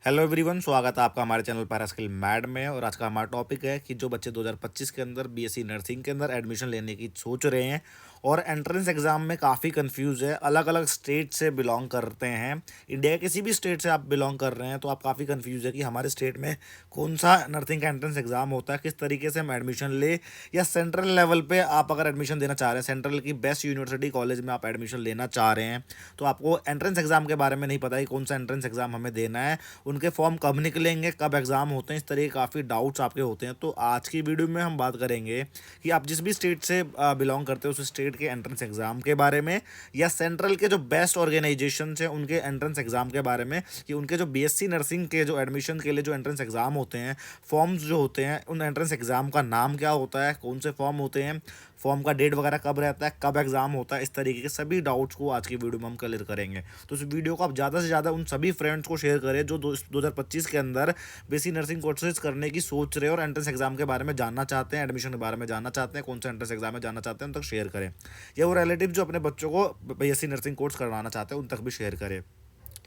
Hello everyone, स्वागत है आपका हमारे चैनल पैरास्किल मैड में। और आज का हमारा टॉपिक है कि जो बच्चे 2025 के अंदर बीएससी नर्सिंग के अंदर एडमिशन लेने की सोच रहे हैं और एंट्रेंस एग्ज़ाम में काफ़ी कंफ्यूज है, अलग अलग स्टेट से बिलोंग करते हैं, इंडिया के किसी भी स्टेट से आप बिलोंग कर रहे हैं तो आप काफ़ी कंफ्यूज है कि हमारे स्टेट में कौन सा नर्सिंग का एंट्रेंस एग्ज़ाम होता है, किस तरीके से हम एडमिशन ले, या सेंट्रल लेवल पे आप अगर एडमिशन देना चाह रहे हैं, सेंट्रल की बेस्ट यूनिवर्सिटी कॉलेज में आप एडमिशन लेना चाह रहे हैं तो आपको एंट्रेंस एग्ज़ाम के बारे में नहीं पता है कि कौन सा एंट्रेंस एग्ज़ाम हमें देना है, उनके फॉर्म कब निकलेंगे, कब एग्ज़ाम होते हैं, इस तरह के काफ़ी डाउट्स आपके होते हैं। तो आज की वीडियो में हम बात करेंगे कि आप जिस भी स्टेट से बिलोंग करते हो उस स्टेट के एंट्रेंस एग्ज़ाम के बारे में, या सेंट्रल के जो बेस्ट ऑर्गेनाइजेशन हैं उनके एंट्रेंस एग्ज़ाम के बारे में, कि उनके जो बीएससी नर्सिंग के जो एडमिशन के लिए जो एंट्रेंस एग्ज़ाम होते हैं, फॉर्म्स जो होते हैं, उन एंट्रेंस एग्ज़ाम का नाम क्या होता है, कौन से फॉर्म होते हैं, फॉर्म का डेट वगैरह कब रहता है, कब एग्ज़ाम होता है, इस तरीके के सभी डाउट्स को आज की वीडियो में हम क्लियर करेंगे। तो इस वीडियो को आप ज़्यादा से ज़्यादा उन सभी फ्रेंड्स को शेयर करें जो 2025 के अंदर बीएससी नर्सिंग कोर्सेज करने की सोच रहे हैं और एंट्रेंस एग्जाम के बारे में जानना चाहते हैं, एडमिशन के बारे में जानना चाहते हैं, कौन सा एंट्रेंस एग्जाम में जानना चाहते हैं, उन तक शेयर करें। या वो रिलेटिव जो अपने बच्चों को बीएससी नर्सिंग कोर्स करवाना चाहते हैं उन तक भी शेयर करें।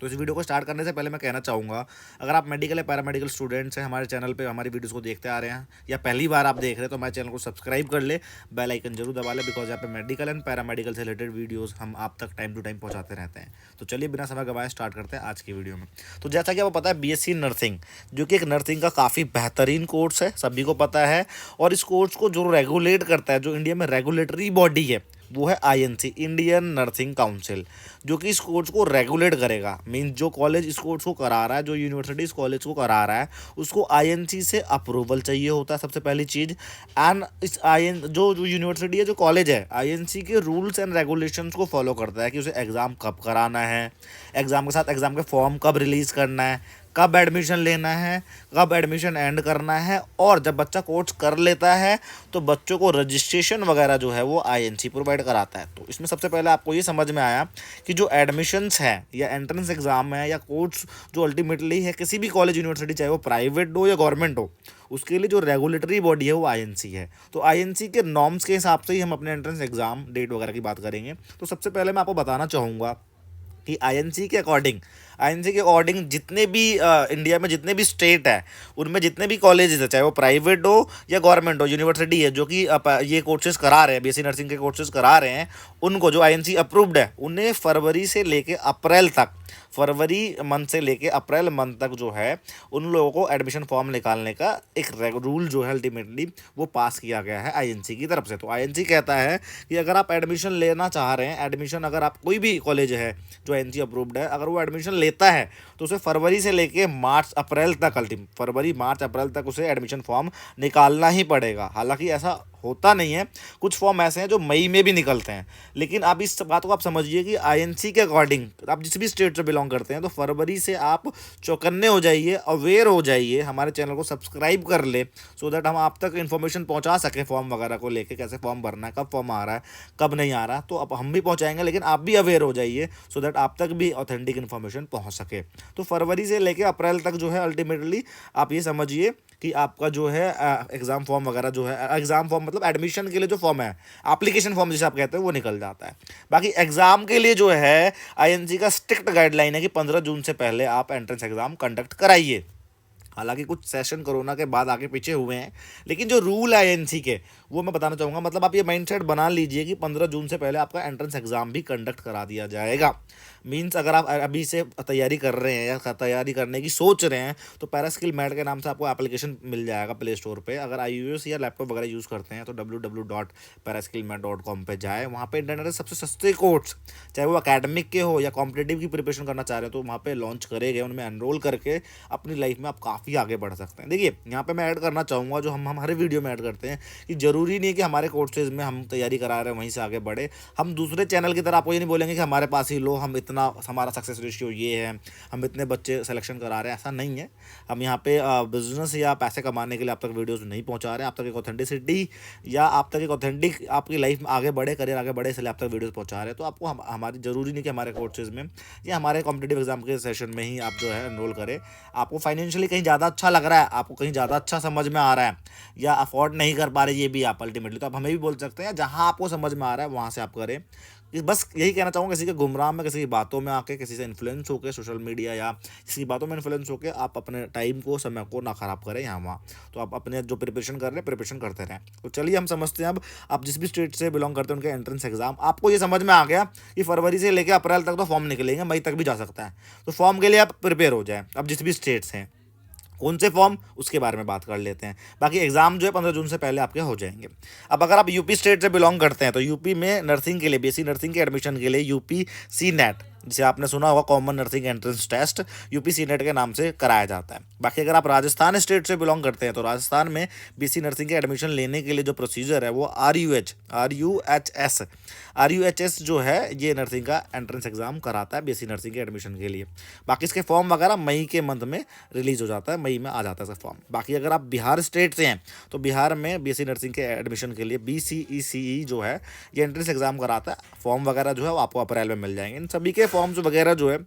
तो इस वीडियो को स्टार्ट करने से पहले मैं कहना चाहूँगा, अगर आप मेडिकल या पैरामेडिकल स्टूडेंट्स हैं, हमारे चैनल पे हमारी वीडियोस को देखते आ रहे हैं या पहली बार आप देख रहे हैं, तो हमारे चैनल को सब्सक्राइब कर ले, बेल आइकन जरूर दबा ले, बिकॉज यहाँ पे मेडिकल एंड पैरामेडिकल से रिलेटेड वीडियोस हम आप तक टाइम टू टाइम पहुँचाते रहते हैं। तो चलिए बिना समय गवाए स्टार्ट करते हैं आज की वीडियो में। तो जैसा कि आपको पता है, बीएससी नर्सिंग जो कि एक नर्सिंग का काफ़ी बेहतरीन कोर्स है, सभी को पता है। और इस कोर्स को जो रेगुलेट करता है, जो इंडिया में रेगुलेटरी बॉडी है, वो है आईएनसी, इंडियन नर्सिंग काउंसिल, जो कि इस कोर्स को रेगुलेट करेगा। मीन्स जो कॉलेज इस कोर्स को करा रहा है, जो यूनिवर्सिटी इस कॉलेज को करा रहा है, उसको आईएनसी से अप्रूवल चाहिए होता है सबसे पहली चीज़। एंड इस जो यूनिवर्सिटी है, जो कॉलेज है, आईएनसी के रूल्स एंड रेगुलेशंस को फॉलो करता है कि उसे एग्ज़ाम कब कराना है, एग्ज़ाम के साथ एग्ज़ाम के फॉर्म कब रिलीज़ करना है, कब एडमिशन लेना है, कब एडमिशन एंड करना है। और जब बच्चा कोर्स कर लेता है तो बच्चों को रजिस्ट्रेशन वगैरह जो है वो आईएनसी प्रोवाइड कराता है। तो इसमें सबसे पहले आपको ये समझ में आया कि जो एडमिशन्स हैं या एंट्रेंस एग्ज़ाम है या कोर्स जो अल्टीमेटली है किसी भी कॉलेज यूनिवर्सिटी, चाहे वो प्राइवेट हो या गवर्नमेंट हो, उसके लिए जो रेगुलेटरी बॉडी है वो आईएनसी है। तो आईएनसी के नॉर्म्स के हिसाब से ही हम अपने एंट्रेंस एग्ज़ाम डेट वगैरह की बात करेंगे। तो सबसे पहले मैं आपको बताना चाहूँगा कि आईएनसी के अकॉर्डिंग जितने भी इंडिया में जितने भी स्टेट है, उनमें जितने भी कॉलेजेस है, चाहे वो प्राइवेट हो या गवर्नमेंट हो, यूनिवर्सिटी है जो कि ये कोर्सेज करा रहे हैं, बीएससी नर्सिंग के कोर्सेज करा रहे हैं, उनको जो आईएनसी अप्रूव्ड है, उन्हें फरवरी से लेके अप्रैल तक, फरवरी मंथ से लेके अप्रैल मंथ तक जो है, उन लोगों को एडमिशन फॉर्म निकालने का एक रूल जो है अल्टीमेटली वो पास किया गया है आईएनसी की तरफ से। तो आईएनसी कहता है कि अगर आप एडमिशन लेना चाह रहे हैं, एडमिशन अगर आप कोई भी कॉलेज है जो आईएनसी अप्रूव्ड है, अगर वो एडमिशन लेता है तो उसे फरवरी से लेके मार्च अप्रैल तक, फरवरी मार्च अप्रैल तक उसे एडमिशन फॉर्म निकालना ही पड़ेगा। हालांकि ऐसा होता नहीं है, कुछ फॉर्म ऐसे हैं जो मई में भी निकलते हैं, लेकिन आप इस बात को आप समझिए कि आईएनसी के अकॉर्डिंग आप जिस भी स्टेट से बिलोंग करते हैं तो फरवरी से आप चौकन्ने हो जाइए, अवेयर हो जाइए, हमारे चैनल को सब्सक्राइब कर ले, सो दैट हम आप तक इन्फॉर्मेशन पहुंचा सकें फॉर्म वगैरह को लेके, कैसे फॉर्म भरना है, कब फॉर्म आ रहा है, कब नहीं आ रहा। तो अब हम भी पहुँचाएंगे, लेकिन आप भी अवेयर हो जाइए सो दैट आप तक भी ऑथेंटिक इन्फॉर्मेशन पहुँच सके। तो फरवरी से लेकर अप्रैल तक जो है अल्टीमेटली आप ये समझिए कि आपका जो है एग्ज़ाम फॉर्म वगैरह जो है, एग्ज़ाम फॉर्म मतलब एडमिशन के लिए जो फॉर्म है, एप्लीकेशन फॉर्म जिसे आप कहते हैं, वो निकल जाता है। बाकी एग्ज़ाम के लिए जो है आईएनसी का स्ट्रिक्ट गाइडलाइन है कि 15 जून से पहले आप एंट्रेंस एग्ज़ाम कंडक्ट कराइए। हालांकि कुछ सेशन कोरोना के बाद आगे पीछे हुए हैं, लेकिन जो रूल है आईएनसी के वो मैं बताना चाहूँगा। मतलब आप ये माइंडसेट बना लीजिए कि 15 जून से पहले आपका एंट्रेंस एग्ज़ाम भी कंडक्ट करा दिया जाएगा। मीन्स अगर आप अभी से तैयारी कर रहे हैं या तैयारी करने की सोच रहे हैं तो पैरास्किल मैट के नाम से आपको एप्लीकेशन मिल जाएगा प्ले स्टोर पे। अगर iOS या लैपटॉप वगैरह यूज़ करते हैं तो www.paraskillmat.com पे जाए, वहाँ पे इंटरनेट के सबसे सस्ते कोर्स, चाहे वो अकेडमिक के हो या कॉम्पिटेटिव की प्रिपरेशन करना चाह रहे हो, तो वहाँ पे लॉन्च करे गए, उनमें एनरोल करके अपनी लाइफ में आप काफ़ी आगे बढ़ सकते हैं। देखिए यहाँ पे मैं ऐड करना चाहूँगा, जो हम हर वीडियो में ऐड करते हैं, कि ज़रूरी नहीं कि हमारे कोर्सेज में हम तैयारी करा रहे हैं वहीं से आगे बढ़े। हम दूसरे चैनल की तरह आपको ये नहीं बोलेंगे कि हमारे पास ही लो, हम इतना, हमारा सक्सेस रेशियो ये है, हम इतने बच्चे सिलेक्शन करा रहे हैं, ऐसा नहीं है। हम यहाँ पे बिजनेस या पैसे कमाने के लिए आप तक वीडियोस नहीं पहुँचा रहे हैं, आप तक एक ऑथेंटिसिटी या आप तक एक ऑथेंटिक आपकी लाइफ में आगे बढ़े, करियर आगे बढ़े, इसलिए आप तक वीडियोस पहुँचा रहे हैं। तो आपको हमारी ज़रूरी नहीं कि हमारे कोर्सेज में या हमारे कॉम्पिटेटिव एग्जाम के सेशन में ही आप जो है एनरोल करें। आपको फाइनेंशियली कहीं ज़्यादा अच्छा लग रहा है, आपको कहीं ज़्यादा अच्छा समझ में आ रहा है, या अफोर्ड नहीं कर पा रहे ये भी आप अल्टीमेटली, तो आप हमें भी बोल सकते हैं, जहाँ आपको समझ में आ रहा है वहाँ से आप करें। बस यही कहना चाहूँगा, किसी के गुमराह में, किसी की बातों में आके, किसी से इन्फ्लुएंस होकर, सोशल मीडिया या किसी की बातों में इन्फ्लुएंस होकर आप अपने टाइम को, समय को ना ख़राब करें यहाँ वहाँ। तो आप अपने जो प्रिपरेशन कर रहे हैं, प्रिपरेशन करते रहें। तो चलिए हम समझते हैं अब, आप जिस भी स्टेट से बिलोंग करते हैं उनके एंट्रेंस एग्जाम, आपको ये समझ में आ गया कि फरवरी से लेकर अप्रैल तक तो फॉर्म निकलेंगे, मई तक भी जा सकता है। तो फॉर्म के लिए आप प्रिपेयर हो जाएं। अब जिस भी स्टेट्स हैं कौन से फॉर्म, उसके बारे में बात कर लेते हैं। बाकी एग्जाम जो है 15 जून से पहले आपके हो जाएंगे। अब अगर आप यूपी स्टेट से बिलोंग करते हैं तो यूपी में नर्सिंग के लिए, बीएससी नर्सिंग के एडमिशन के लिए यूपी सी नेट, जिसे आपने सुना होगा common nursing entrance test, UP C NET के नाम से कराया जाता है। बाकी अगर आप राजस्थान स्टेट से बिलोंग करते हैं तो राजस्थान में बीएससी नर्सिंग के एडमिशन लेने के लिए जो प्रोसीजर है वो RUHS जो है, ये नर्सिंग का एंट्रेंस एग्जाम कराता है बीएससी नर्सिंग के एडमिशन के लिए। बाकी इसके फॉर्म वगैरह मई के मंथ में रिलीज हो जाता है, मई में आ जाता है इसका फॉर्म। बाकी अगर आप बिहार स्टेट से हैं तो बिहार में बीएससी नर्सिंग के एडमिशन के लिए BCECE जो है, ये एंट्रेंस एग्जाम कराता है। फॉर्म वगैरह जो है वो आपको अप्रैल में मिल जाएंगे। इन सभी के फॉर्म्स वगैरह जो है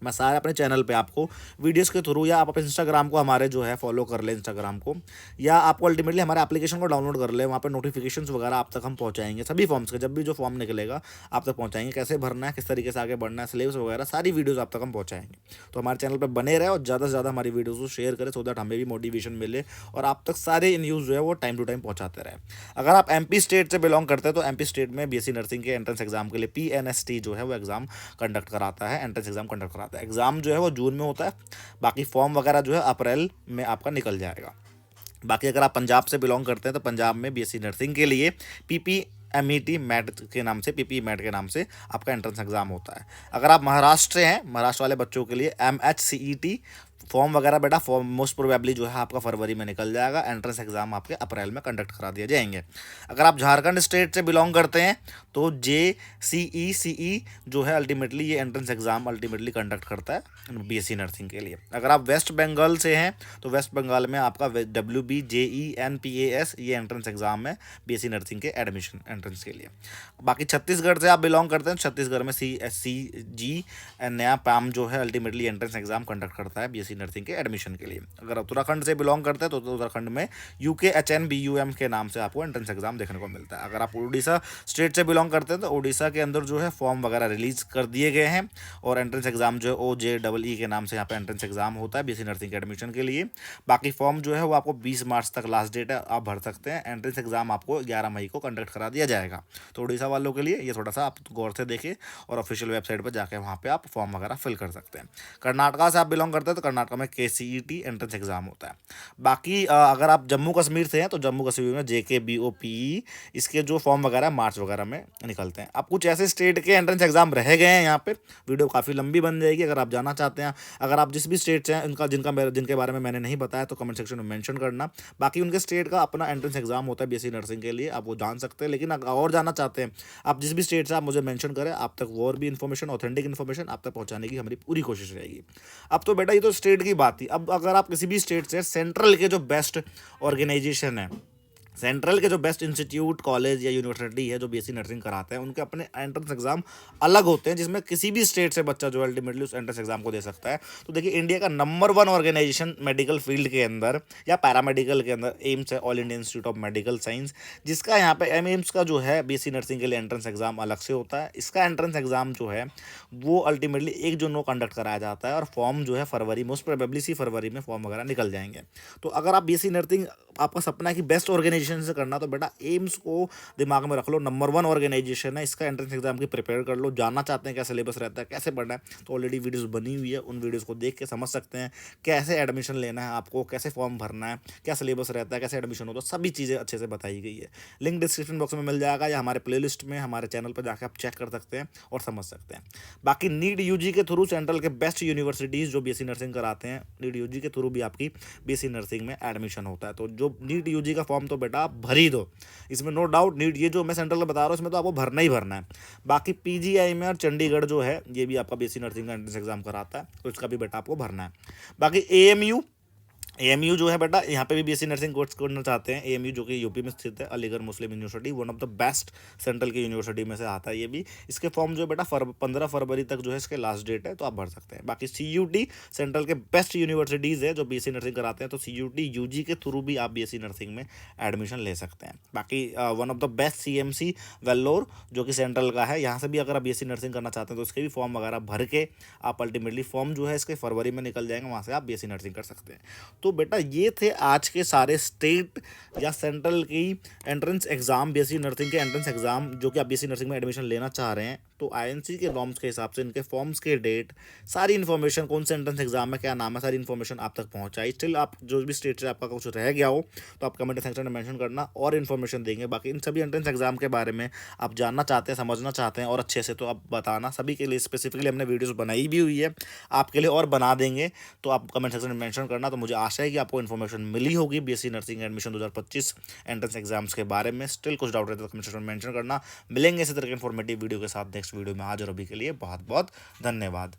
मैं सारे अपने चैनल पे आपको वीडियोस के थ्रू, या आप अपने इंस्टाग्राम को हमारे जो है फॉलो कर लें इंस्टाग्राम को, या आपको अल्टीमेटली हमारे एप्लीकेशन को डाउनलोड कर लें, वहाँ पे नोटिफिकेशंस वगैरह आप तक हम पहुँचाएंगे सभी फॉर्म्स के। जब भी जो फॉर्म निकलेगा आप तक पहुँचाएंगे, कैसे भरना है, किस तरीके से आगे बढ़ना है, सिलेबस वगैरह सारी वीडियोज़ आप तक हम पहुँचाएंगे। तो हमारे चैनल पर बने रहे और ज़्यादा से ज़्यादा हमारी वीडियोज़ को शेयर करें, सो दैट हमें भी मोटिवेशन मिले और आप तक सारे न्यूज़ जो है वो टाइम टू टाइम पहुँचाते रहे। अगर आप MP स्टेट से बिलोंग करते हैं तो MP स्टेट में BSc नर्सिंग के एंट्रेंस एग्जाम के लिए PNST जो है वो एग्जाम कंडक्ट कराता है, एंट्रेंस एग्जाम कंडक्ट कराता है। एग्जाम जो है वो जून में होता है। बाकी फॉर्म वगैरह जो है अप्रैल में आपका निकल जाएगा। बाकी अगर आप पंजाब से बिलोंग करते हैं तो पंजाब में BSc नर्सिंग के लिए PPMET मैट के नाम से, PPE मैट के नाम से आपका एंट्रेंस एग्जाम होता है। अगर आप महाराष्ट्र से हैं, महाराष्ट्र वाले बच्चों के लिए MHCET फॉर्म वगैरह बेटा फॉर्म मोस्ट प्रोबेबली जो है आपका फरवरी में निकल जाएगा। एंट्रेंस एग्जाम आपके अप्रैल में कंडक्ट करा दिए जाएंगे। अगर आप झारखंड स्टेट से बिलोंग करते हैं तो JCECE जो है अल्टीमेटली ये एंट्रेंस एग्जाम अल्टीमेटली कंडक्ट करता है BSc नर्सिंग के लिए। अगर आप वेस्ट बंगाल से हैं तो वेस्ट बंगाल में आपका WBJENPAS ये एंट्रेंस एग्जाम है BSc नर्सिंग के एडमिशन एंट्रेंस के लिए। बाकी छत्तीसगढ़ से आप बिलोंग करते हैं, छत्तीसगढ़ में CSCG नया PAM जो है अल्टीमेटली एंट्रेंस एग्जाम कंडक्ट करता है BSc नर्सिंग के एडमिशन के लिए। अगर उत्तराखंड से बिलोंग करते हैं तो उत्तराखंड में UKHNBUM के नाम से आपको एंट्रेंस एग्जाम देखने को मिलता है। अगर आप उड़ीसा स्टेट से बिलोंग करते हैं तो उड़ीसा के अंदर जो है फॉर्म वगैरह रिलीज कर दिए गए हैं और एंट्रेंस एग्जाम जो है OJEE के नाम से यहाँ पे एंट्रेंस एग्जाम होता है BSc नर्सिंग के एडमिशन के लिए। बाकी फॉर्म जो है वो आपको 20 मार्च तक लास्ट डेट है, आप भर सकते हैं। एंट्रेंस एग्जाम आपको 11 मई को कंडक्ट करा दिया जाएगा। तो उड़ीसा वालों के लिए ये थोड़ा सा आप गौर से देखें और ऑफिशियल वेबसाइट पर जाकर वहाँ पे आप फॉर्म वगैरह फिल कर सकते हैं। कर्नाटका से आप बिलोंग करते हैं तो कर्नाटका में KCET एंट्रेंस एग्जाम होता है। बाकी अगर आप जम्मू कश्मीर से हैं तो जम्मू कश्मीर में JKBOPE इसके जो फॉर्म वगैरह मार्च वगैरह में निकलते हैं। अब कुछ ऐसे स्टेट के एंट्रेंस एग्जाम रह गए हैं, यहाँ पे वीडियो काफ़ी लंबी बन जाएगी अगर आप जाना चाहते हैं। अगर आप जिस भी स्टेट से हैं जिनके बारे में मैंने नहीं बताया तो कमेंट सेक्शन में मेंशन करना। बाकी उनके स्टेट का अपना एंट्रेंस एग्जाम होता है BSc नर्सिंग के लिए, आप वो जान सकते हैं। लेकिन और जानना चाहते हैं आप जिस भी स्टेट से, आप मुझे मेंशन करें, आप तक और भी इन्फॉर्मेशन, ऑथेंटिक इन्फॉर्मेशन आप तक पहुँचाने की हमारी पूरी कोशिश रहेगी। अब तो बेटा ये तो स्टेट की बात थी। अब अगर आप किसी भी स्टेट से सेंट्रल के जो बेस्ट ऑर्गेनाइजेशन है, सेंट्रल के जो बेस्ट इंस्टीट्यूट, कॉलेज या यूनिवर्सिटी है जो BSc नर्सिंग कराते हैं, उनके अपने एंट्रेंस एग्जाम अलग होते हैं जिसमें किसी भी स्टेट से बच्चा जो अल्टीमेटली उस एंट्रेंस एग्जाम को दे सकता है। तो देखिए इंडिया का नंबर 1 ऑर्गेनाइजेशन मेडिकल फील्ड के अंदर या पैरामेडिकल के अंदर एम्स है, all India institute of medical science, जिसका यहाँ पे एम्स का जो है BSc नर्सिंग के लिए एंट्रेंस एग्जाम अलग से होता है। इसका एंट्रेंस एग्जाम जो है वो अल्टीमेटली 1 जून को कंडक्ट कराया जाता है और फॉर्म जो है फरवरी, मोस्ट प्रोबेबली सी फरवरी में फॉर्म वगैरह निकल जाएंगे। तो अगर आप BSc नर्सिंग आपका सपना है कि बेस्ट ऑर्गेनाइजेशन से करना, तो बेटा एम्स को दिमाग में रख लो, नंबर 1 ऑर्गेनाइजेशन है। इसका एंट्रेंस एग्जाम की प्रिपेयर कर लो। जानना चाहते हैं क्या सिलेबस रहता है, कैसे पढ़ना है, तो ऑलरेडी वीडियोस बनी हुई है, उन वीडियोस को देख के समझ सकते हैं कैसे एडमिशन लेना है आपको, कैसे फॉर्म भरना है, क्या सिलेबस रहता है, कैसे एडमिशन होता है, सभी चीज़ें अच्छे से बताई गई है। लिंक डिस्क्रिप्शन बॉक्स में मिल जाएगा या हमारे प्लेलिस्ट में हमारे चैनल पर जाकर आप चेक कर सकते हैं और समझ सकते हैं। बाकी नीट UG के थ्रू सेंट्रल के बेस्ट यूनिवर्सिटीज़ जो BSc नर्सिंग कराते हैं, नीट UG के थ्रू भी आपकी BSc नर्सिंग में एडमिशन होता है। तो जो नीट UG का फॉर्म तो बेटा आप भर ही दो, इसमें नो डाउट। नीट ये जो मैं सेंट्रल का बता रहा हूँ इसमें तो आपको भरना ही भरना है। बाकी PGI में और चंडीगढ़ जो है ये भी आपका BSc नर्सिंग का एंट्रेंस एग्जाम कराता है, तो इसका भी बेटा आपको भरना है। बाकी एएमयू जो है बेटा, यहाँ पे भी बीएससी नर्सिंग कोर्स करना चाहते हैं। एएमयू जो कि यूपी में स्थित है, Aligarh Muslim university, one of the best central की यूनिवर्सिटी में से आता है ये भी। इसके फॉर्म जो है बेटा 15 फरवरी तक जो है इसके लास्ट डेट है, तो आप भर सकते हैं। बाकी सीयूटी सेंट्रल के बेस्ट यूनिवर्सिटीज़ है जो बीएससी नर्सिंग कराते हैं, तो सीयूटी यूजी के थ्रू भी आप बीएससी नर्सिंग में एडमिशन ले सकते हैं। बाकी one of the best CMC Vellore जो कि सेंट्रल का है, यहाँ से भी अगर आप बीएससी नर्सिंग करना चाहते हैं तो इसके भी फॉर्म वगैरह भर के आप अल्टीमेटली फॉर्म जो है इसके फरवरी में निकल जाएंगे, वहाँ से आप बीएससी नर्सिंग कर सकते हैं। तो बेटा ये थे आज के सारे स्टेट या सेंट्रल की एंट्रेंस एग्जाम, बीएससी नर्सिंग के एंट्रेंस एग्जाम जो कि आप बीएससी नर्सिंग में एडमिशन लेना चाह रहे हैं। तो आईएनसी के नॉर्म्स के हिसाब से इनके फॉर्म्स के डेट, सारी इन्फॉर्मेशन, कौन से एंट्रेंस एग्जाम में क्या नाम है, सारी इन्फॉर्मेशन आप तक पहुंचाई। स्टिल आप जो भी स्टेट से आपका कुछ रह गया हो तो आप कमेंट सेक्शन में मेंशन करना और इन्फॉर्मेशन देंगे। बाकी इन सभी एंट्रेंस एग्जाम के बारे में आप जानना चाहते हैं, समझना चाहते हैं और अच्छे से, तो आप बताना। सभी के लिए स्पेसिफिकली हमने वीडियोस बनाई भी हुई है आपके लिए और बना देंगे, तो आप कमेंट सेक्शन में मेंशन करना। तो मुझे आशा है कि आपको इन्फॉर्मेशन मिली होगी BSc nursing admission 2025 entrance exams के बारे में। स्टिल कुछ डाउट रहता है तो कमेंट सेक्शन में मेंशन करना। मिलेंगे इसी तरह के इन्फॉर्मेटिव वीडियो के साथ नेक्स्ट वीडियो में। आज और अभी के लिए बहुत बहुत धन्यवाद।